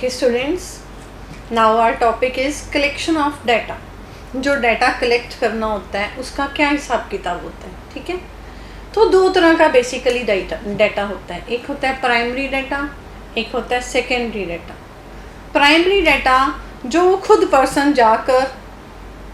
Okay students, now our topic is collection of data. जो data collect करना होता है उसका क्या हिसाब किताब होता है, ठीक है। तो दो तरह का बेसिकली डाटा होता है, एक होता है प्राइमरी डाटा, एक होता है सेकेंडरी डाटा। प्राइमरी डाटा जो खुद पर्सन जाकर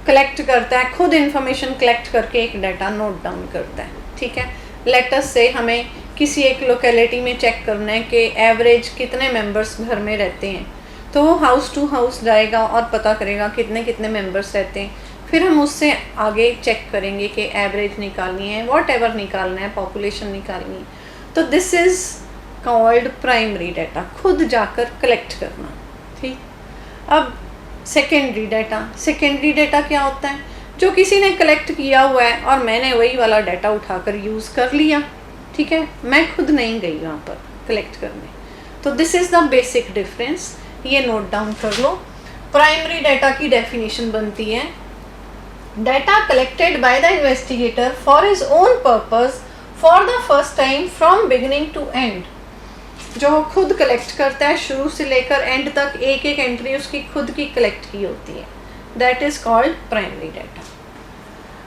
कलेक्ट करता है, खुद इंफॉर्मेशन कलेक्ट करके एक डाटा नोट डाउन करता है, ठीक है। लेटस से हमें किसी एक लोकेलिटी में चेक करना है कि एवरेज कितने मेंबर्स घर में रहते हैं, तो वो हाउस टू हाउस जाएगा और पता करेगा कितने कितने मेंबर्स रहते हैं। फिर हम उससे आगे चेक करेंगे कि एवरेज निकालनी है, वॉट एवर निकालना है, पॉपुलेशन निकालनी है। तो this is called primary data, खुद जाकर कलेक्ट करना, ठीक। अब सेकेंडरी डाटा, सेकेंडरी डाटा क्या होता है? जो किसी ने कलेक्ट किया हुआ है और मैंने वही वाला डाटा उठाकर यूज़ कर लिया, ठीक है, मैं खुद नहीं गई वहाँ पर कलेक्ट करने। तो this is the basic difference, ये नोट डाउन कर लो। प्राइमरी डाटा की डेफिनेशन बनती है, data collected by the investigator for his own purpose for the first time from beginning to end. जो खुद कलेक्ट करता है, शुरू से लेकर एंड तक एक एक एंट्री उसकी खुद की कलेक्ट की होती है, that is called primary data.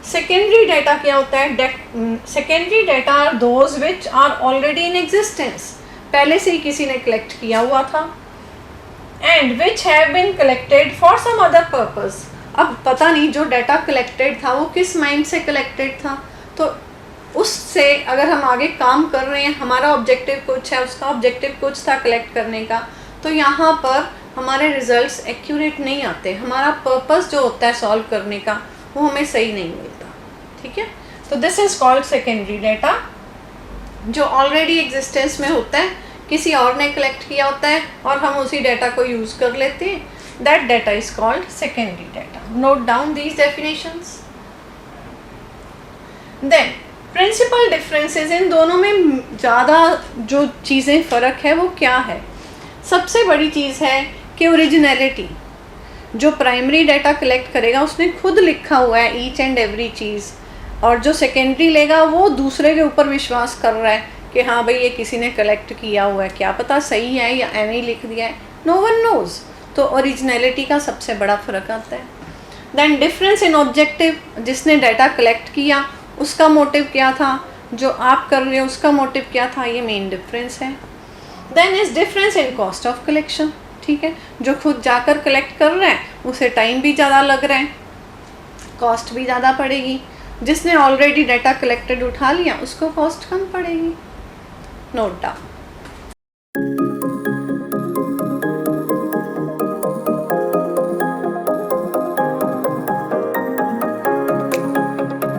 Secondary data क्या होता है? Secondary data are those which are already in existence, पहले से ही किसी ने कलेक्ट किया हुआ था, and which have been collected for some other purpose. अब पता नहीं जो डाटा कलेक्टेड था वो किस माइंड से कलेक्टेड था, तो उससे अगर हम आगे काम कर रहे हैं, हमारा ऑब्जेक्टिव कुछ है, उसका ऑब्जेक्टिव कुछ था कलेक्ट करने का, तो यहाँ पर हमारे रिजल्ट्स एक्यूरेट नहीं आते, हमारा पर्पस जो होता है सॉल्व करने का वो हमें सही नहीं मिलता, ठीक है। तो this is called secondary data, जो ऑलरेडी एग्जिस्टेंस में होता है, किसी और ने कलेक्ट किया होता है और हम उसी डाटा को यूज़ कर लेते हैं, that data is called secondary data. Note down these definitions. Then principal differences, इन दोनों में ज़्यादा जो चीज़ें फ़र्क है वो क्या है? सबसे बड़ी चीज़ है कि ओरिजिनलिटी। जो प्राइमरी डाटा कलेक्ट करेगा उसने खुद लिखा हुआ है ईच एंड एवरी चीज़, और जो सेकेंडरी लेगा वो दूसरे के ऊपर विश्वास कर रहा है कि हाँ भाई ये किसी ने कलेक्ट किया हुआ है, क्या पता सही है या एवं ही लिख दिया है, नो वन नोज़। तो ओरिजिनलिटी का सबसे बड़ा फ़र्क आता है। दैन डिफरेंस इन ऑब्जेक्टिव, जिसने डाटा कलेक्ट किया उसका मोटिव क्या था, जो आप कर रहे हो उसका मोटिव क्या था, ये मेन डिफरेंस है। Then is difference in cost of collection, ठीक है, जो खुद जाकर कलेक्ट कर रहा है उसे टाइम भी ज़्यादा लग रहा है, कॉस्ट भी ज़्यादा पड़ेगी। जिसने ऑलरेडी डाटा कलेक्टेड उठा लिया उसको कॉस्ट कम पड़ेगी। Note down.